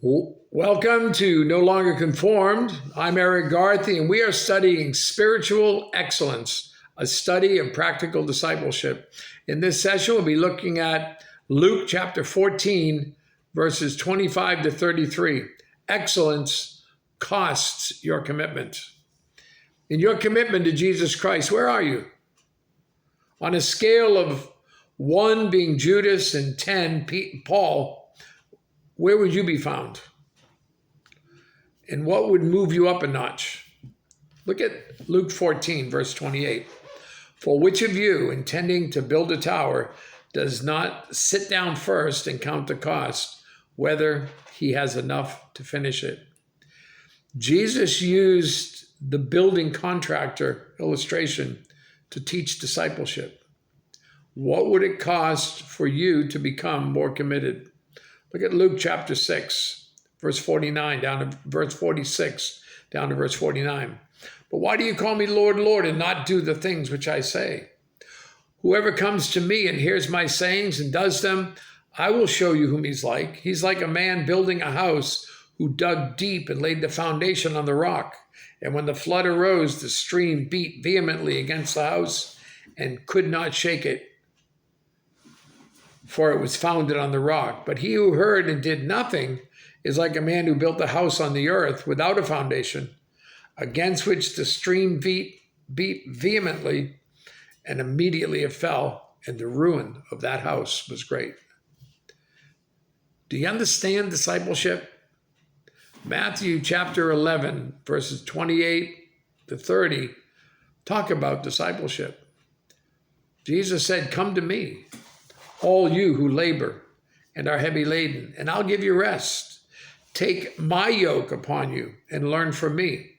Welcome to No Longer Conformed. I'm Erik Garthe, and we are studying spiritual excellence, a study of practical discipleship. In this session, we'll be looking at Luke chapter 14, verses 25 to 33. Excellence costs your commitment. In your commitment to Jesus Christ, where are you? On a scale of 1 being Judas and 10 Paul, where would you be found? And what would move you up a notch? Look at Luke 14, verse 28. For which of you, intending to build a tower, does not sit down first and count the cost, whether he has enough to finish it? Jesus used the building contractor illustration to teach discipleship. What would it cost for you to become more committed? Look at Luke chapter 6, verse 49 down to verse 46, down to verse 49. But why do you call me Lord, Lord, and not do the things which I say? Whoever comes to me and hears my sayings and does them, I will show you whom he's like. He's like a man building a house who dug deep and laid the foundation on the rock. And when the flood arose, the stream beat vehemently against the house and could not shake it, for it was founded on the rock. But he who heard and did nothing is like a man who built a house on the earth without a foundation, against which the stream beat vehemently, and immediately it fell, and the ruin of that house was great. Do you understand discipleship? Matthew chapter 11, verses 28 to 30, talk about discipleship. Jesus said, "Come to me, all you who labor and are heavy laden, and I'll give you rest. Take my yoke upon you and learn from me,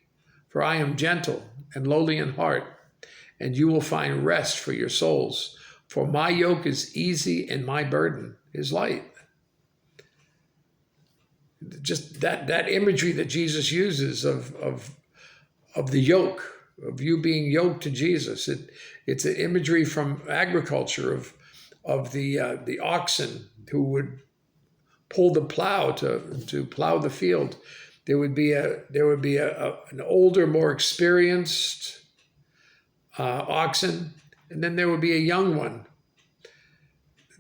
for I am gentle and lowly in heart, and you will find rest for your souls. For my yoke is easy and my burden is light." Just that imagery that Jesus uses of the yoke, of you being yoked to Jesus. It's an imagery from agriculture of the oxen who would pull the plow to plow the field. There would be an older, more experienced oxen, and then there would be a young one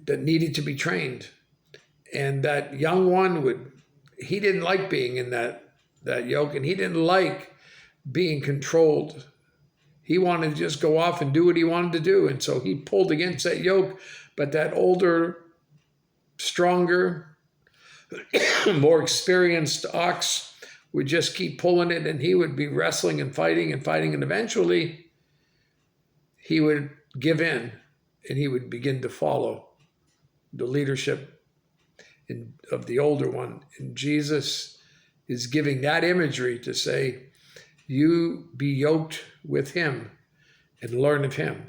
that needed to be trained. And that young one he didn't like being in that yoke, and he didn't like being controlled. He wanted to just go off and do what he wanted to do. And so he pulled against that yoke. But that older, stronger, more experienced ox would just keep pulling it, and he would be wrestling and fighting. And eventually he would give in, and he would begin to follow the leadership of the older one. And Jesus is giving that imagery to say, you be yoked with him and learn of him,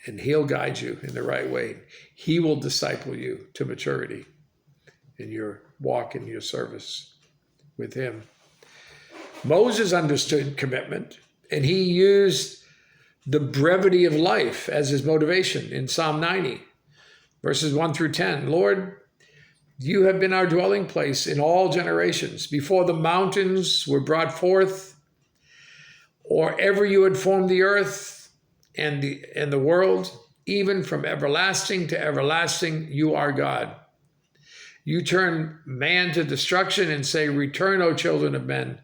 and he'll guide you in the right way. He will disciple you to maturity in your walk and your service with him. Moses understood commitment, and he used the brevity of life as his motivation in Psalm 90, verses 1 through 10. Lord, you have been our dwelling place in all generations. Before the mountains were brought forth, or ever you had formed the earth and the world, even from everlasting to everlasting, you are God. You turn man to destruction and say, return, O children of men.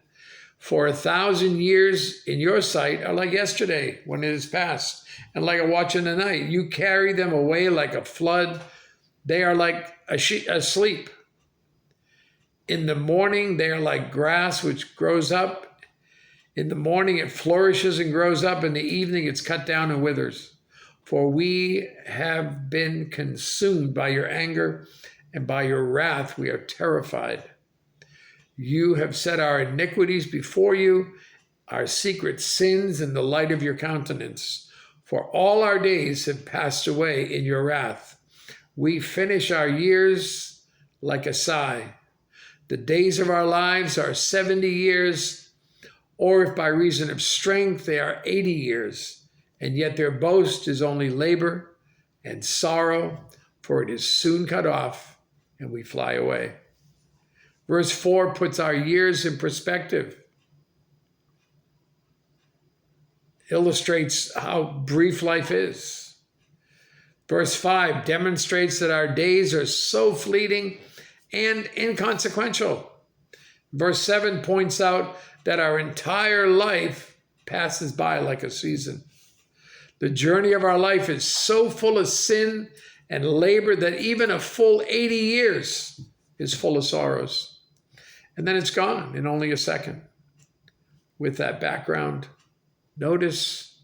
For 1,000 years in your sight are like yesterday when it is past, and like a watch in the night. You carry them away like a flood. They are like asleep. In the morning, they are like grass which grows up. In the morning, it flourishes and grows up. In the evening, it's cut down and withers. For we have been consumed by your anger, and by your wrath we are terrified. You have set our iniquities before you, our secret sins in the light of your countenance. For all our days have passed away in your wrath. We finish our years like a sigh. The days of our lives are 70 years, or if by reason of strength they are 80 years, and yet their boast is only labor and sorrow, for it is soon cut off, and we fly away. Verse 4 puts our years in perspective, illustrates how brief life is. Verse 5 demonstrates that our days are so fleeting and inconsequential. Verse 7 points out that our entire life passes by like a season. The journey of our life is so full of sin and labor that even a full 80 years is full of sorrows. And then it's gone in only a second. With that background, notice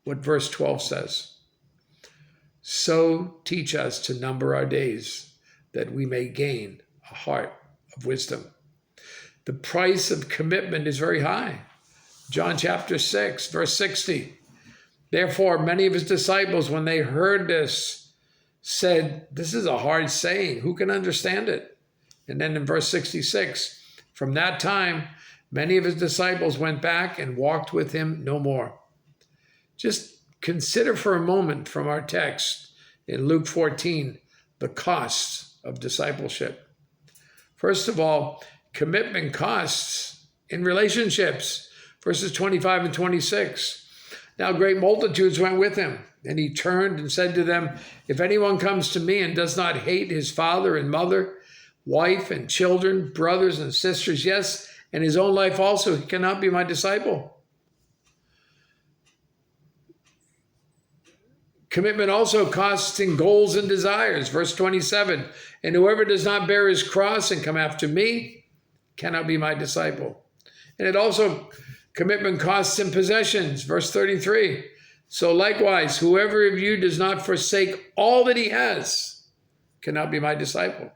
what verse 12 says. So teach us to number our days, that we may gain a heart of wisdom. The price of commitment is very high. John chapter 6, verse 60. Therefore, many of his disciples, when they heard this, said, this is a hard saying. Who can understand it? And then in verse 66, from that time, many of his disciples went back and walked with him no more. Just consider for a moment from our text in Luke 14, the costs of discipleship. First of all, commitment costs in relationships, verses 25 and 26. Now great multitudes went with him, and he turned and said to them, if anyone comes to me and does not hate his father and mother, wife and children, brothers and sisters, yes, and his own life also, he cannot be my disciple. Commitment also costs in goals and desires. Verse 27, and whoever does not bear his cross and come after me cannot be my disciple. And it also, commitment costs in possessions. Verse 33, so likewise, whoever of you does not forsake all that he has cannot be my disciple.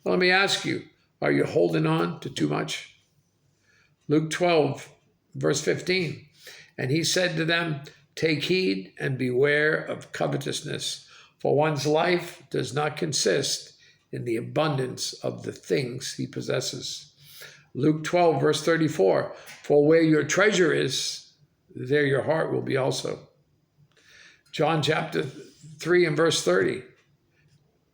Well, let me ask you, are you holding on to too much? Luke 12, verse 15, and he said to them, take heed and beware of covetousness, for one's life does not consist in the abundance of the things he possesses. Luke 12, verse 34, for where your treasure is, there your heart will be also. John chapter 3 and verse 30,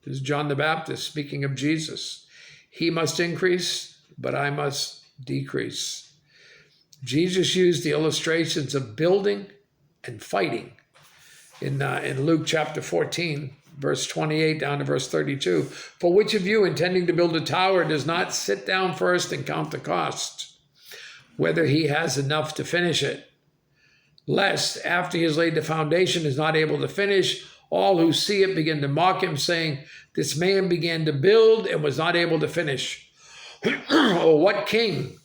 this is John the Baptist speaking of Jesus. He must increase, but I must decrease. Jesus used the illustrations of building and fighting in Luke chapter 14, verse 28 down to verse 32. For which of you intending to build a tower does not sit down first and count the cost, whether he has enough to finish it? Lest after he has laid the foundation is not able to finish, all who see it begin to mock him, saying, this man began to build and was not able to finish. Or what king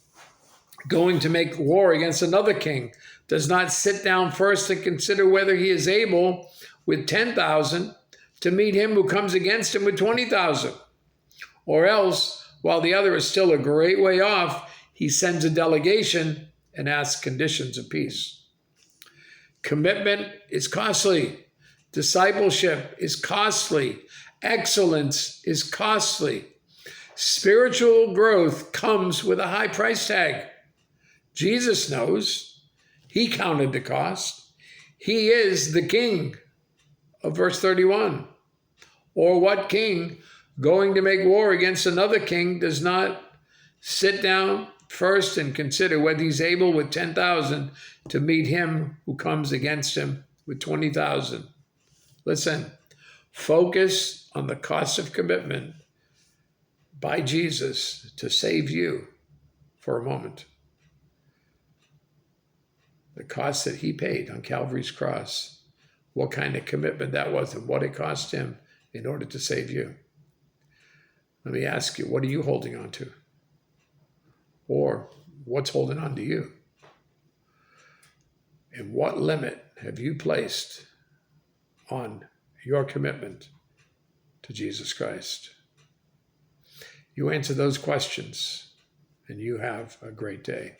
going to make war against another king does not sit down first to consider whether he is able with 10,000 to meet him who comes against him with 20,000? Or else, while the other is still a great way off, he sends a delegation and asks conditions of peace. Commitment is costly. Discipleship is costly. Excellence is costly. Spiritual growth comes with a high price tag. Jesus knows. He counted the cost. He is the king of verse 31. Or what king going to make war against another king does not sit down first and consider whether he's able with 10,000 to meet him who comes against him with 20,000? Listen, focus on the cost of commitment by Jesus to save you for a moment. The cost that he paid on Calvary's cross, what kind of commitment that was and what it cost him in order to save you. Let me ask you, what are you holding on to? Or what's holding on to you? And what limit have you placed on your commitment to Jesus Christ? You answer those questions and you have a great day.